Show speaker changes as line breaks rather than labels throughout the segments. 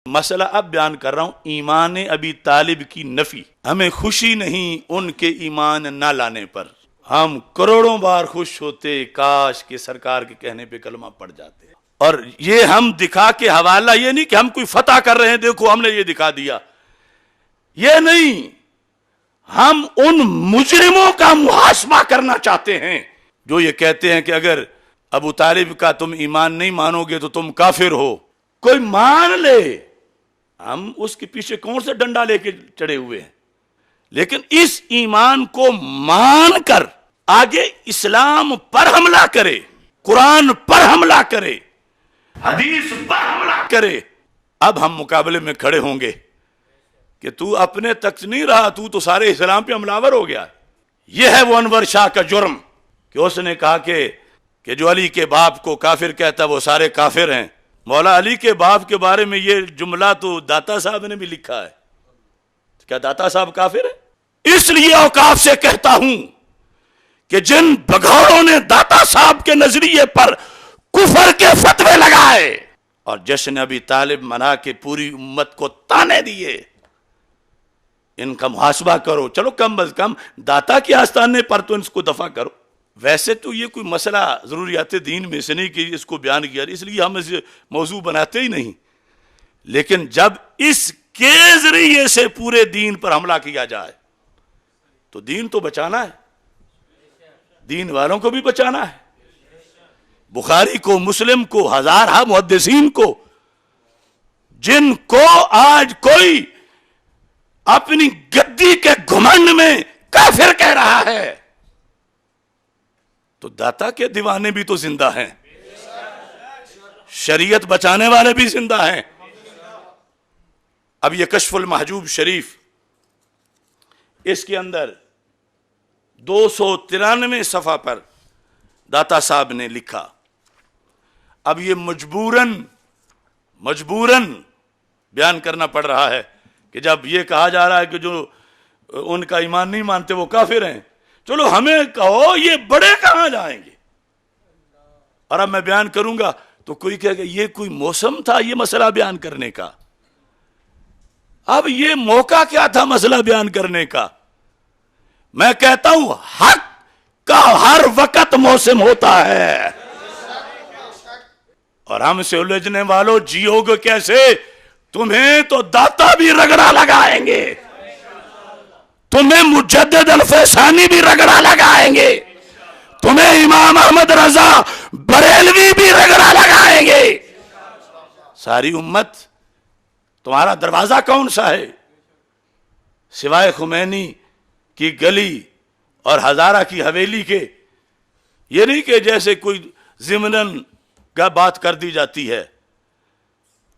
مسئلہ اب بیان کر رہا ہوں ایمان ابی طالب کی نفی. ہمیں خوشی نہیں ان کے ایمان نہ لانے پر، ہم کروڑوں بار خوش ہوتے کاش کہ سرکار کے کہنے پہ کلمہ پڑ جاتے. اور یہ ہم دکھا کے حوالہ یہ نہیں کہ ہم کوئی فتح کر رہے ہیں، دیکھو ہم نے یہ دکھا دیا، یہ نہیں. ہم ان مجرموں کا محاسبہ کرنا چاہتے ہیں جو یہ کہتے ہیں کہ اگر ابو طالب کا تم ایمان نہیں مانو گے تو تم کافر ہو. کوئی مان لے، ہم اس کے پیچھے کون سے ڈنڈا لے کے چڑھے ہوئے ہیں، لیکن اس ایمان کو مان کر آگے اسلام پر حملہ کرے، قرآن پر حملہ کرے، حدیث پر حملہ کرے. اب ہم مقابلے میں کھڑے ہوں گے کہ تو اپنے تک نہیں رہا، تو سارے اسلام پہ حملہ ور ہو گیا. یہ ہے وہ انور شاہ کا جرم کہ اس نے کہا کہ جو علی کے باپ کو کافر کہتا وہ سارے کافر ہیں. مولا علی کے باپ کے بارے میں یہ جملہ تو داتا صاحب نے بھی لکھا ہے. کیا داتا صاحب کافر ہے؟ اس لیے اوقاف سے کہتا ہوں کہ جن بگھوڑوں نے داتا صاحب کے نظریے پر کفر کے فتوے لگائے اور جشن ابی طالب منا کے پوری امت کو تانے دیے، ان کا محاسبہ کرو. چلو کم از کم داتا کے آستانے پر تو ان کو دفع کرو. ویسے تو یہ کوئی مسئلہ ضروریات دین میں سے نہیں کہ اس کو بیان کیا، اس لیے ہم اسے موضوع بناتے ہی نہیں. لیکن جب اس کے ذریعے سے پورے دین پر حملہ کیا جائے تو دین تو بچانا ہے، دین والوں کو بھی بچانا ہے. بخاری کو، مسلم کو، ہزارہ محدثین کو، جن کو آج کوئی اپنی گدی کے گھمنڈ میں کافر کہہ رہا ہے، تو داتا کے دیوانے بھی تو زندہ ہیں، شریعت بچانے والے بھی زندہ ہیں. اب یہ کشف المحجوب شریف، اس کے اندر 293 صفحہ پر داتا صاحب نے لکھا. اب یہ مجبوراً بیان کرنا پڑ رہا ہے کہ جب یہ کہا جا رہا ہے کہ جو ان کا ایمان نہیں مانتے وہ کافر ہیں، چلو ہمیں کہو یہ بڑے کہاں جائیں گے. اور اب میں بیان کروں گا تو کوئی کہے گا یہ کوئی موسم تھا یہ مسئلہ بیان کرنے کا. اب یہ موقع کیا تھا مسئلہ بیان کرنے کا؟ میں کہتا ہوں حق کا ہر وقت موسم ہوتا ہے. اور ہم سے الجھنے والوں جیو گے کیسے؟ تمہیں تو داتا بھی رگڑا لگائیں گے، تمہیں مجدد الفیسانی بھی رگڑا لگائیں گے، تمہیں امام احمد رضا بریلوی بھی رگڑا لگائیں گے. ساری امت، تمہارا دروازہ کون سا ہے سوائے خمینی کی گلی اور ہزارہ کی حویلی کے؟ یہ نہیں کہ جیسے کوئی ضمناً کا بات کر دی جاتی ہے،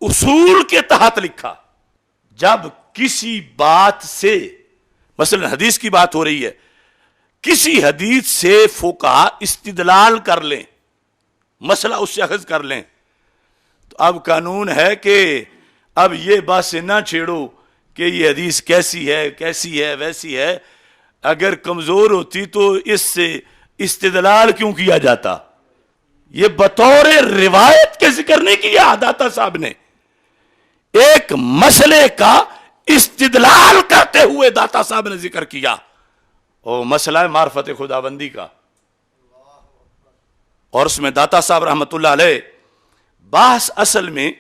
اصول کے تحت لکھا. جب کسی بات سے، مثلا حدیث کی بات ہو رہی ہے، کسی حدیث سے فقہا استدلال کر لیں، مسئلہ اس سے اخذ کر لیں، تو اب قانون ہے کہ اب یہ بات سے نہ چھیڑو کہ یہ حدیث کیسی ہے ویسی ہے. اگر کمزور ہوتی تو اس سے استدلال کیوں کیا جاتا؟ یہ بطور روایت کے ذکر نہیں کیا داتا صاحب نے، ایک مسئلے کا استدلال کرتے ہوئے داتا صاحب نے ذکر کیا، اور مسئلہ معرفت خداوندی کا. اور اس میں داتا صاحب رحمت اللہ علیہ بحث اصل میں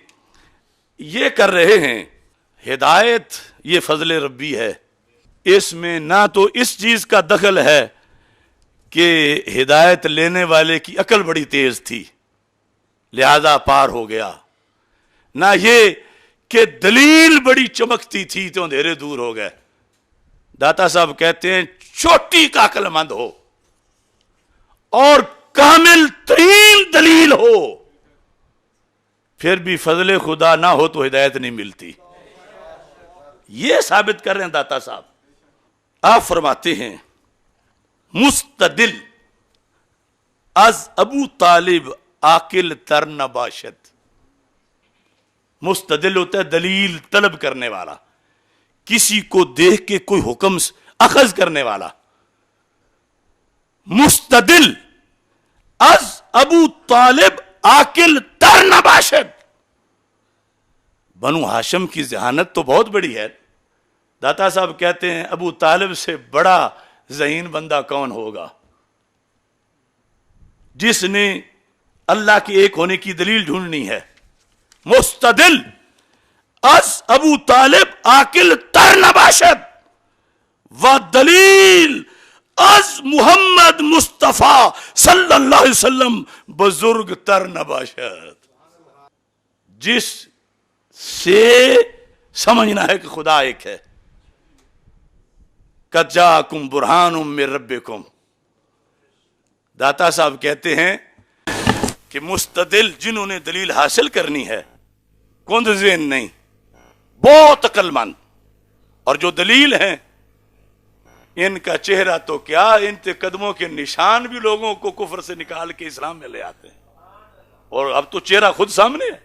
یہ کر رہے ہیں، ہدایت یہ فضل ربی ہے، اس میں نہ تو اس چیز کا دخل ہے کہ ہدایت لینے والے کی عقل بڑی تیز تھی لہذا پار ہو گیا، نہ یہ کہ دلیل بڑی چمکتی تھی تو اندھیرے دور ہو گئے. داتا صاحب کہتے ہیں چھوٹی کا عقل مند ہو اور کامل ترین دلیل ہو، پھر بھی فضل خدا نہ ہو تو ہدایت نہیں ملتی. یہ ثابت کر رہے ہیں داتا صاحب. آپ فرماتے ہیں مستدل از ابو طالب عاقل تر نباشد. مستدل ہوتا ہے دلیل طلب کرنے والا، کسی کو دیکھ کے کوئی حکم اخذ کرنے والا. مستدل از ابو طالب عاقل تر نباشد، بنو ہاشم کی ذہانت تو بہت بڑی ہے. داتا صاحب کہتے ہیں ابو طالب سے بڑا ذہین بندہ کون ہوگا جس نے اللہ کے ایک ہونے کی دلیل ڈھونڈنی ہے. مستدل از ابو طالب عاقل تر نباشد و دلیل از محمد مصطفیٰ صلی اللہ علیہ وسلم بزرگ تر نباشد. جس سے سمجھنا ہے کہ خدا ایک ہے. قد جاءکم برہان من ربکم. داتا صاحب کہتے ہیں کہ مستدل جنہوں نے دلیل حاصل کرنی ہے کند ذہن نہیں، بہت عقل مند، اور جو دلیل ہیں ان کا چہرہ تو کیا، ان کے قدموں کے نشان بھی لوگوں کو کفر سے نکال کے اسلام میں لے آتے ہیں. اور اب تو چہرہ خود سامنے ہے،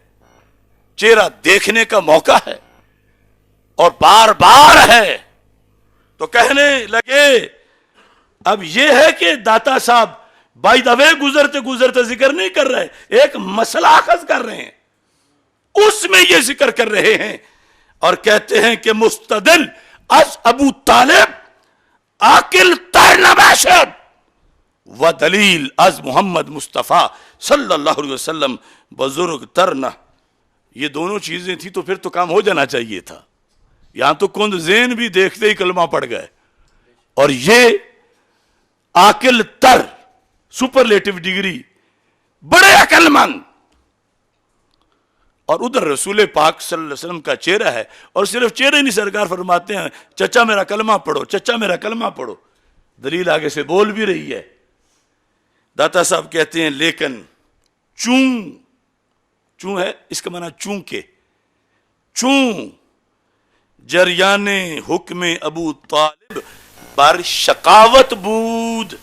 چہرہ دیکھنے کا موقع ہے اور بار بار ہے. تو کہنے لگے اب یہ ہے کہ داتا صاحب بائی دا وے گزرتے گزرتے ذکر نہیں کر رہے، ایک مسئلہ اخذ کر رہے ہیں، اس میں یہ ذکر کر رہے ہیں اور کہتے ہیں کہ مستدل از ابو طالب عاقل تر نباشد و دلیل از محمد مصطفیٰ صلی اللہ علیہ وسلم بزرگ تر نہ. یہ دونوں چیزیں تھی تو پھر تو کام ہو جانا چاہیے تھا. یہاں تو کند ذہن بھی دیکھتے ہی کلمہ پڑ گئے، اور یہ عاقل تر سپرلیٹو ڈگری، بڑے عقل مند. اور ادھر رسول پاک صلی اللہ علیہ وسلم کا چہرہ ہے، اور صرف چہرے نہیں، سرکار فرماتے ہیں چچا میرا کلمہ پڑھو، چچا میرا کلمہ پڑھو. دلیل آگے سے بول بھی رہی ہے. داتا صاحب کہتے ہیں لیکن چوں ہے اس کا معنی چونکہ، چوں جریان حکم ابو طالب بر شقاوت بود،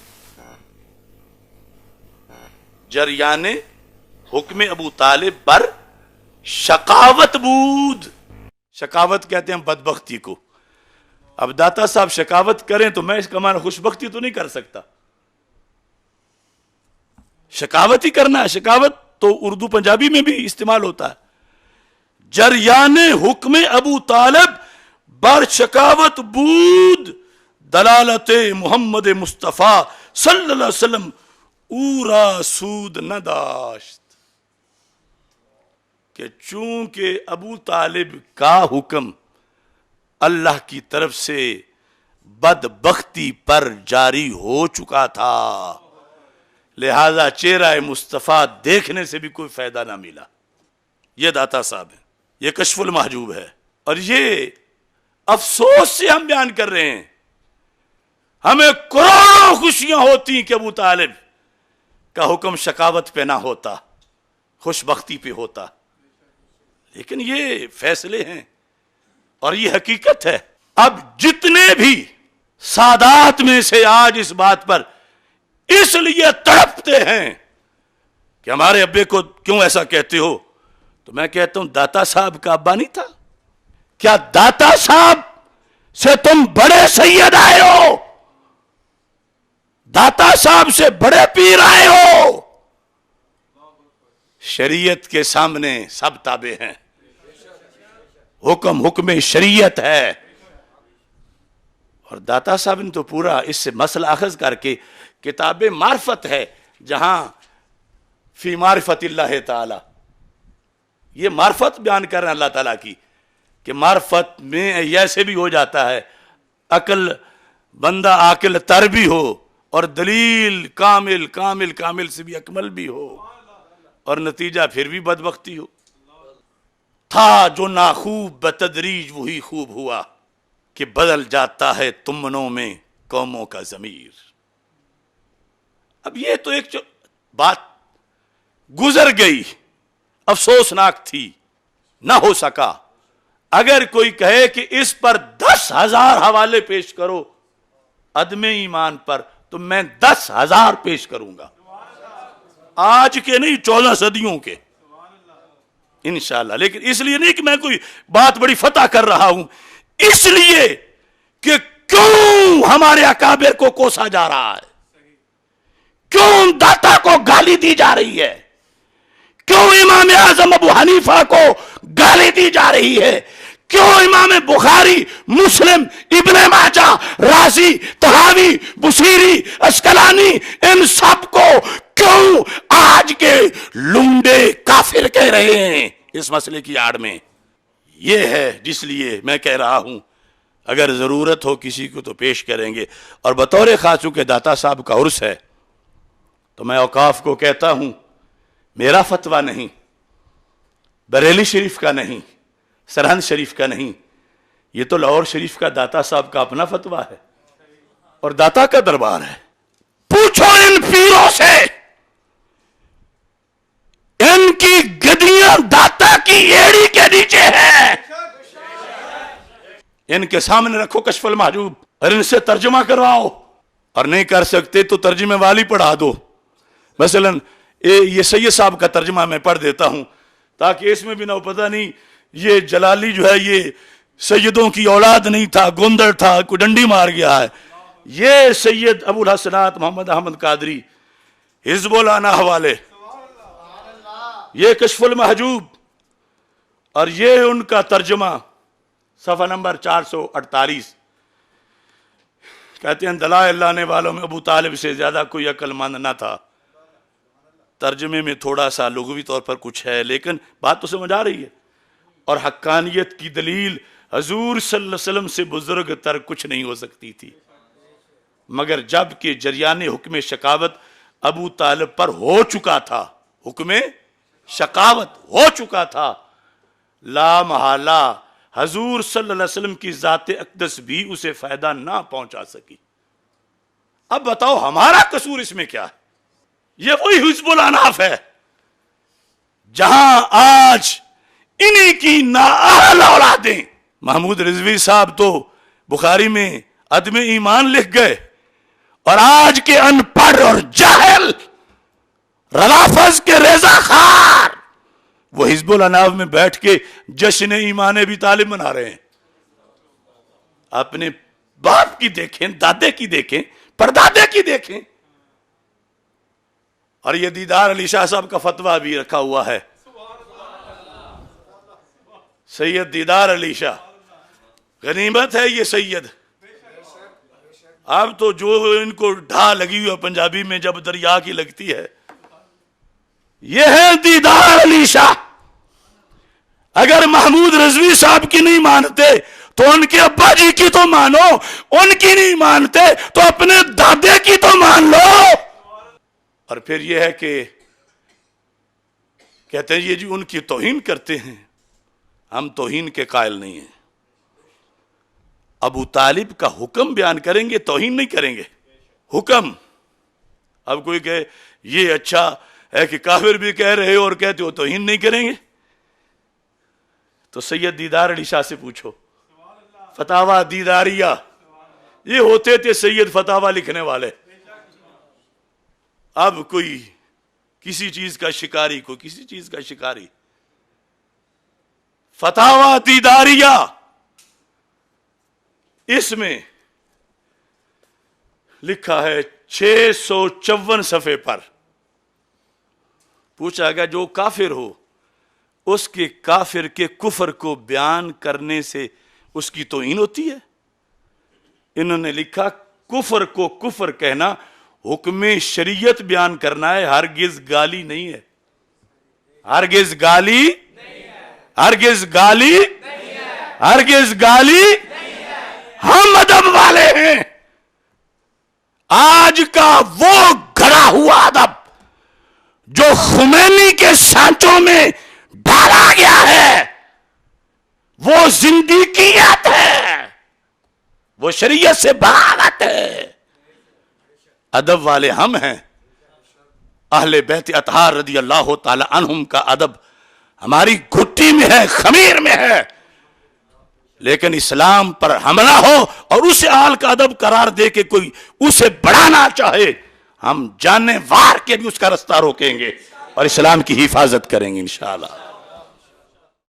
جریان حکم ابو طالب بر شقاوت بود. شقاوت کہتے ہیں بدبختی کو. اب داتا صاحب شقاوت کریں تو میں اس کا معنی خوشبختی تو نہیں کر سکتا. شقاوت ہی کرنا ہے. شقاوت تو اردو پنجابی میں بھی استعمال ہوتا ہے. جریان حکم ابو طالب بر شقاوت بود دلالت محمد مصطفیٰ صلی اللہ علیہ وسلم اورا سود نہ داشت. کہ چونکہ ابو طالب کا حکم اللہ کی طرف سے بدبختی پر جاری ہو چکا تھا، لہذا چہرہ مصطفیٰ دیکھنے سے بھی کوئی فائدہ نہ ملا. یہ داتا صاحب ہے، یہ کشف المحجوب ہے، اور یہ افسوس سے ہم بیان کر رہے ہیں. ہمیں کروڑوں خوشیاں ہوتی کہ ابو طالب کا حکم شقاوت پہ نہ ہوتا، خوش بختی پہ ہوتا، لیکن یہ فیصلے ہیں اور یہ حقیقت ہے. اب جتنے بھی سادات میں سے آج اس بات پر اس لیے تڑپتے ہیں کہ ہمارے ابے کو کیوں ایسا کہتے ہو، تو میں کہتا ہوں داتا صاحب کا ابا نہیں تھا کیا؟ داتا صاحب سے تم بڑے سید آئے ہو، داتا صاحب سے بڑے پیر آئے ہو. شریعت کے سامنے سب تابع ہیں، حکم شریعت ہے. اور داتا صاحب نے تو پورا اس سے مسئلہ اخذ کر کے کتاب معرفت ہے، جہاں فی معرفت اللہ تعالی، یہ معرفت بیان کر رہے ہیں اللہ تعالیٰ کی، کہ معرفت میں ایسے بھی ہو جاتا ہے عقل بندہ عاقل تر بھی ہو اور دلیل کامل سے بھی اکمل بھی ہو، اور نتیجہ پھر بھی بدبختی ہو. تھا جو ناخوب بتدریج وہی خوب ہوا، کہ بدل جاتا ہے تمنوں میں قوموں کا ضمیر. اب یہ تو ایک بات گزر گئی، افسوسناک تھی، نہ ہو سکا. اگر کوئی کہے کہ اس پر 10,000 حوالے پیش کرو عدم ایمان پر، تو میں 10,000 پیش کروں گا، آج کے نہیں 14 صدیوں کے انشاءاللہ. لیکن اس لیے نہیں کہ میں کوئی بات بڑی فتح کر رہا ہوں، اس لیے کہ کیوں ہمارے اکابر کو کوسا جا رہا ہے، کیوں داتا کو گالی دی جا رہی ہے، کیوں امام اعظم ابو حنیفہ کو گالی دی جا رہی ہے؟ کیوں امام بخاری، مسلم، ابن ماجہ، رازی، طحاوی، بصیری، اسقلانی، ان سب کو کیوں آج کے لنڈے کافر کہہ رہے ہیں اس مسئلے کی آڑ میں؟ یہ ہے جس لیے میں کہہ رہا ہوں اگر ضرورت ہو کسی کو تو پیش کریں گے. اور بطور خاص چونکہ داتا صاحب کا عرس ہے تو میں اوقاف کو کہتا ہوں میرا فتویٰ نہیں، بریلی شریف کا نہیں، سرہند شریف کا نہیں، یہ تو لاہور شریف کا داتا صاحب کا اپنا فتویٰ ہے اور داتا کا دربار ہے. پوچھو ان پیروں سے، ان کی گدیاں داتا کی ایڑی کے نیچے ہے. ان کے سامنے رکھو کشف المحجوب اور ان سے ترجمہ کرواؤ، اور نہیں کر سکتے تو ترجمے والی پڑھا دو. مثلا یہ سید صاحب کا ترجمہ میں پڑھ دیتا ہوں تاکہ اس میں بھی نہ ہو پتہ نہیں یہ جلالی جو ہے یہ سیدوں کی اولاد نہیں تھا، گندر تھا، کوئی ڈنڈی مار گیا ہے. یہ سید ابو الحسنات محمد احمد قادری حزب اللہ والے، یہ کشف المحجوب، اور یہ ان کا ترجمہ صفحہ نمبر 448. کہتے ہیں دلائل لانے والوں میں ابو طالب سے زیادہ کوئی عقل مند نہ تھا. ترجمے میں تھوڑا سا لغوی طور پر کچھ ہے لیکن بات تو سمجھ آ رہی ہے. اور حقانیت کی دلیل حضور صلی اللہ علیہ وسلم سے بزرگ تر کچھ نہیں ہو سکتی تھی، مگر جب کہ جریان حکم شقاوت ابو طالب پر ہو چکا تھا، حکم شقاوت ہو چکا تھا، لا محالہ حضور صلی اللہ علیہ وسلم کی ذات اقدس بھی اسے فائدہ نہ پہنچا سکی. اب بتاؤ ہمارا قصور اس میں کیا ہے؟ یہ وہی حزب الاناف ہے جہاں آج انہی کی نااہل اولادیں. محمود رضوی صاحب تو بخاری میں عدم ایمان لکھ گئے، اور آج کے ان پڑھ اور جاہل روافض کے ریزہ خار وہ حزب الاناف میں بیٹھ کے جشن ایمان ابی طالب منا رہے ہیں. اپنے باپ کی دیکھیں، دادے کی دیکھیں، پردادے کی دیکھیں. اور یہ دیدار علی شاہ صاحب کا فتویٰ بھی رکھا ہوا ہے، سید دیدار علی شاہ. غنیمت ہے یہ سید. اب تو جو ان کو ڈھا لگی ہوئی پنجابی میں جب دریا کی لگتی ہے، یہ ہے دیدار علی شاہ. اگر محمود رضوی صاحب کی نہیں مانتے تو ان کے ابا جی کی تو مانو، ان کی نہیں مانتے تو اپنے دادے کی تو مان لو. اور پھر یہ ہے کہ کہتے ہیں یہ جی ان کی توہین کرتے ہیں. ہم توہین کے قائل نہیں ہیں. ابو طالب کا حکم بیان کریں گے، توہین نہیں کریں گے. حکم. اب کوئی کہے یہ اچھا ہے کہ کافر بھی کہہ رہے ہو اور کہتے ہو توہین نہیں کریں گے، تو سید دیدار علی شاہ سے پوچھو. فتاوی دیداریہ، یہ ہوتے تھے سید فتاوی لکھنے والے. اب کوئی کسی چیز کا شکاری، کوئی کسی چیز کا شکاری. فتاوی دیداریہ، اس میں لکھا ہے 654 صفحے پر. پوچھا گیا جو کافر ہو اس کے کافر کے کفر کو بیان کرنے سے اس کی توہین ہوتی ہے. انہوں نے لکھا کفر کو کفر کہنا حکم شریعت بیان کرنا ہے، ہرگز گالی نہیں ہے. ہرگز گالی، ہرگز گالی، ہرگز گالی. ہم ادب والے ہیں. آج کا وہ گھڑا ہوا ادب جو خمینی کے سانچوں میں ڈالا گیا ہے وہ زندگیت ہے، وہ شریعت سے بغاوت ہے. ادب والے ہم ہیں. اہل بیت اطہار رضی اللہ تعالی عنہم کا ادب ہماری گھٹی میں ہے، خمیر میں ہے. لیکن اسلام پر حملہ ہو اور اسے آل کا ادب قرار دے کے کوئی اسے بڑھانا چاہے، ہم جانے وار کے بھی اس کا رستہ روکیں گے اور اسلام کی حفاظت کریں گے انشاءاللہ.